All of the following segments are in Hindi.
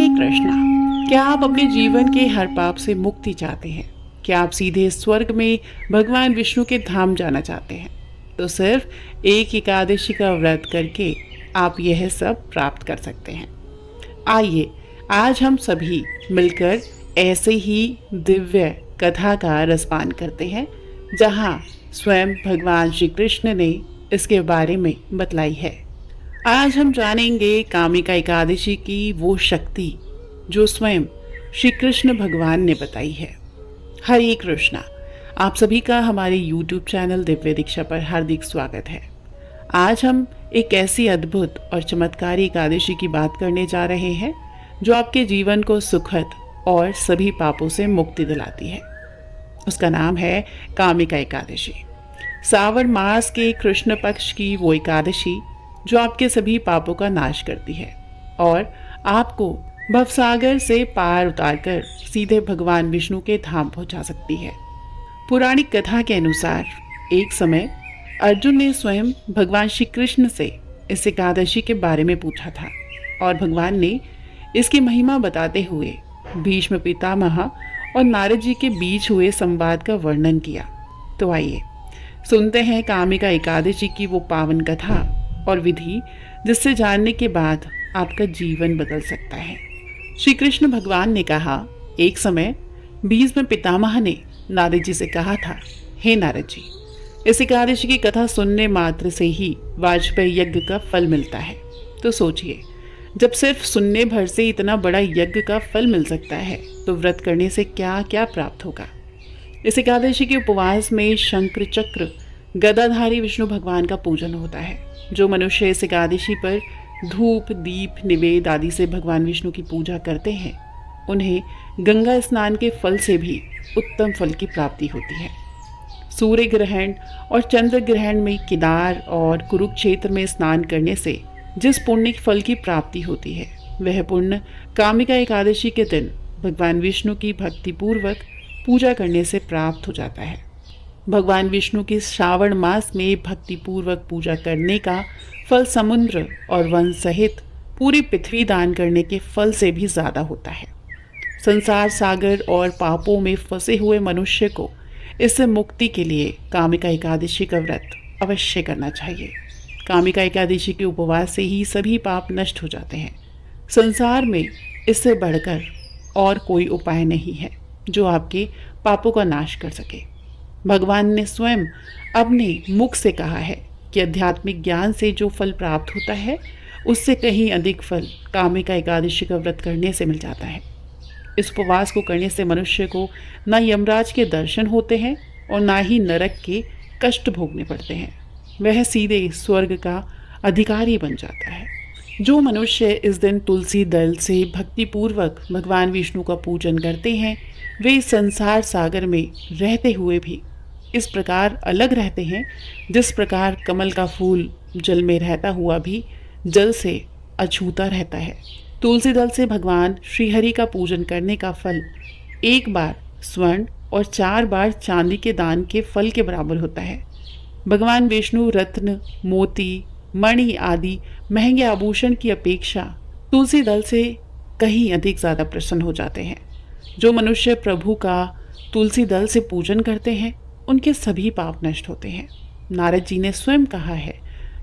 कृष्णा, क्या आप अपने जीवन के हर पाप से मुक्ति चाहते हैं? क्या आप सीधे स्वर्ग में भगवान विष्णु के धाम जाना चाहते हैं? तो सिर्फ एक एकादशी का व्रत करके आप यह सब प्राप्त कर सकते हैं। आइए आज हम सभी मिलकर ऐसे ही दिव्य कथा का रसपान करते हैं, जहां स्वयं भगवान श्री कृष्ण ने इसके बारे में बतलाई है। आज हम जानेंगे कामिका एकादशी की वो शक्ति जो स्वयं श्री कृष्ण भगवान ने बताई है। हरे कृष्णा, आप सभी का हमारे YouTube चैनल दिव्य दीक्षा पर हार्दिक स्वागत है। आज हम एक ऐसी अद्भुत और चमत्कारी एकादशी की बात करने जा रहे हैं जो आपके जीवन को सुखद और सभी पापों से मुक्ति दिलाती है। उसका नाम है कामिका एकादशी। सावन मास के कृष्ण पक्ष की वो एकादशी जो आपके सभी पापों का नाश करती है और आपको भवसागर से पार उतारकर सीधे भगवान विष्णु के धाम पहुंचा सकती है। पौराणिक कथा के अनुसार एक समय अर्जुन ने स्वयं भगवान श्री कृष्ण से इस एकादशी के बारे में पूछा था और भगवान ने इसकी महिमा बताते हुए भीष्म पितामह और नारद जी के बीच हुए संवाद का वर्णन किया। तो आइए सुनते हैं कामिका एकादशी की वो पावन कथा और विधि, जिससे जानने के बाद आपका जीवन बदल सकता है। श्री कृष्ण भगवान ने कहा, एक समय भीष्म पितामह ने नारद जी से कहा था, हे नारद जी, इस एकादशी की कथा सुनने मात्र से ही वाजपेयी यज्ञ का फल मिलता है। तो सोचिए, जब सिर्फ सुनने भर से इतना बड़ा यज्ञ का फल मिल सकता है तो व्रत करने से क्या क्या प्राप्त होगा। इस एकादशी के उपवास में शंकर चक्र गदाधारी विष्णु भगवान का पूजन होता है। जो मनुष्य इस एकादशी पर धूप दीप निवेद आदि से भगवान विष्णु की पूजा करते हैं, उन्हें गंगा स्नान के फल से भी उत्तम फल की प्राप्ति होती है। सूर्य ग्रहण और चंद्र ग्रहण में केदार और कुरुक्षेत्र में स्नान करने से जिस पुण्य फल की प्राप्ति होती है, वह पुण्य कामिका एकादशी के दिन भगवान विष्णु की भक्तिपूर्वक पूजा करने से प्राप्त हो जाता है। भगवान विष्णु की श्रावण मास में भक्तिपूर्वक पूजा करने का फल समुद्र और वन सहित पूरी पृथ्वी दान करने के फल से भी ज़्यादा होता है। संसार सागर और पापों में फंसे हुए मनुष्य को इससे मुक्ति के लिए कामिका एकादशी का व्रत अवश्य करना चाहिए। कामिका एकादशी के उपवास से ही सभी पाप नष्ट हो जाते हैं। संसार में इससे बढ़कर और कोई उपाय नहीं है जो आपके पापों का नाश कर सके। भगवान ने स्वयं अपने मुख से कहा है कि आध्यात्मिक ज्ञान से जो फल प्राप्त होता है, उससे कहीं अधिक फल कामिका एकादशी का व्रत करने से मिल जाता है। इस उपवास को करने से मनुष्य को न यमराज के दर्शन होते हैं और ना ही नरक के कष्ट भोगने पड़ते हैं। वह सीधे स्वर्ग का अधिकारी बन जाता है। जो मनुष्य इस दिन तुलसी दल से भक्तिपूर्वक भगवान विष्णु का पूजन करते हैं, वे इस संसार सागर में रहते हुए भी इस प्रकार अलग रहते हैं जिस प्रकार कमल का फूल जल में रहता हुआ भी जल से अछूता रहता है। तुलसी दल से भगवान श्रीहरि का पूजन करने का फल एक बार स्वर्ण और 4 बार चांदी के दान के फल के बराबर होता है। भगवान विष्णु रत्न मोती मणि आदि महंगे आभूषण की अपेक्षा तुलसी दल से कहीं अधिक ज़्यादा प्रसन्न हो जाते हैं। जो मनुष्य प्रभु का तुलसी दल से पूजन करते हैं, उनके सभी पाप नष्ट होते हैं। नारद जी ने स्वयं कहा है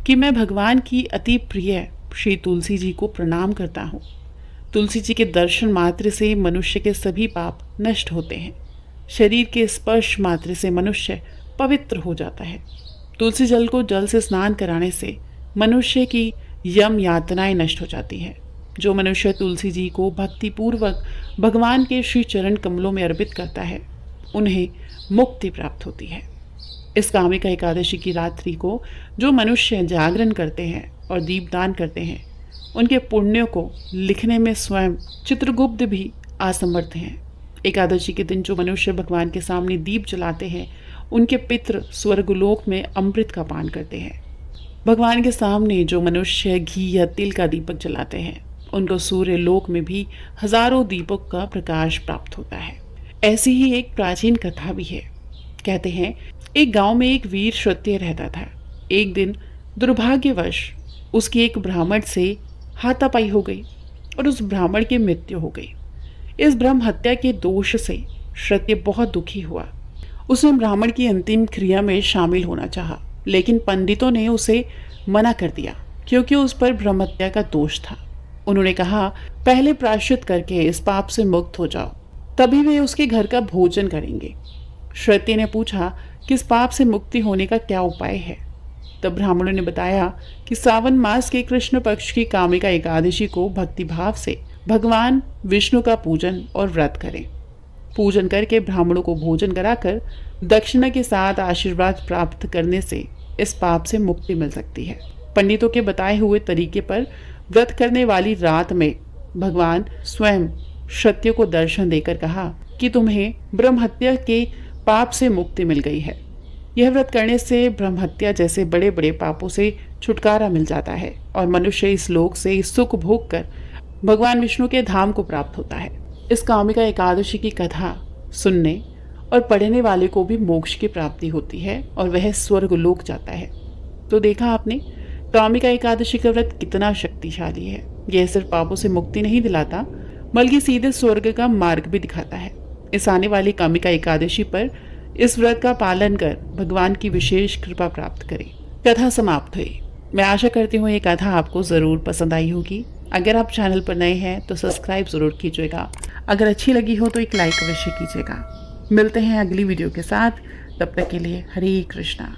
कि मैं भगवान की अति प्रिय श्री तुलसी जी को प्रणाम करता हूँ। तुलसी जी के दर्शन मात्र से मनुष्य के सभी पाप नष्ट होते हैं। शरीर के स्पर्श मात्र से मनुष्य पवित्र हो जाता है। तुलसी जल को जल से स्नान कराने से मनुष्य की यम यातनाएं नष्ट हो जाती हैं। जो मनुष्य तुलसी जी को भक्तिपूर्वक भगवान के श्री चरण कमलों में अर्पित करता है, उन्हें मुक्ति प्राप्त होती है। इस कामिका एकादशी की रात्रि को जो मनुष्य जागरण करते हैं और दीपदान करते हैं, उनके पुण्यों को लिखने में स्वयं चित्रगुप्त भी असमर्थ हैं। एकादशी के दिन जो मनुष्य भगवान के सामने दीप जलाते हैं, उनके पितृ स्वर्गलोक में अमृत का पान करते हैं। भगवान के सामने जो मनुष्य घी या तिल का दीपक जलाते हैं, उनको सूर्य लोक में भी हजारों दीपक का प्रकाश प्राप्त होता है। ऐसी ही एक प्राचीन कथा भी है। कहते हैं, एक गांव में एक वीर क्षत्रिय रहता था। एक दिन दुर्भाग्यवश उसकी एक ब्राह्मण से हाथापाई हो गई। और उस ब्राह्मण की मृत्यु हो गई। इस ब्रह्म हत्या के दोष से क्षत्रिय बहुत दुखी हुआ। उसने ब्राह्मण की अंतिम क्रिया में शामिल होना चाहा, लेकिन पंडितों ने उसे मना कर दिया क्योंकि उस पर ब्रह्म हत्या का दोष था। उन्होंने कहा, पहले प्रायश्चित करके इस पाप से मुक्त हो जाओ, तभी वे उसके घर का भोजन करेंगे। क्षत्रिय ने पूछा कि इस पाप से मुक्ति होने का क्या उपाय है। तब ब्राह्मणों ने बताया कि सावन मास के कृष्ण पक्ष की कामिका एकादशी को भक्तिभाव से भगवान विष्णु का पूजन और व्रत करें। पूजन करके ब्राह्मणों को भोजन कराकर दक्षिणा के साथ आशीर्वाद प्राप्त करने से इस पाप से मुक्ति मिल सकती है। पंडितों के बताए हुए तरीके पर व्रत करने वाली रात में भगवान स्वयं क्षत्रिय को दर्शन देकर कहा कि तुम्हें ब्रह्म हत्या के पाप से मुक्ति मिल गई है। यह व्रत करने से ब्रह्म हत्या जैसे बड़े बड़े पापों से छुटकारा मिल जाता है और मनुष्य इस लोक से सुख भोग कर भगवान विष्णु के धाम को प्राप्त होता है। इस कामिका एकादशी की कथा सुनने और पढ़ने वाले को भी मोक्ष की प्राप्ति होती है और वह स्वर्ग लोक जाता है। तो देखा आपने, कामिका एकादशी का व्रत कितना शक्तिशाली है। यह सिर्फ पापों से मुक्ति नहीं दिलाता बल्कि सीधे स्वर्ग का मार्ग भी दिखाता है। इस आने वाली कामिका एकादशी पर इस व्रत का पालन कर भगवान की विशेष कृपा प्राप्त करें। कथा समाप्त हुई। मैं आशा करती हूँ ये कथा आपको ज़रूर पसंद आई होगी। अगर आप चैनल पर नए हैं तो सब्सक्राइब ज़रूर कीजिएगा। अगर अच्छी लगी हो तो एक लाइक अवश्य कीजिएगा। मिलते हैं अगली वीडियो के साथ, तब तक के लिए हरे कृष्णा।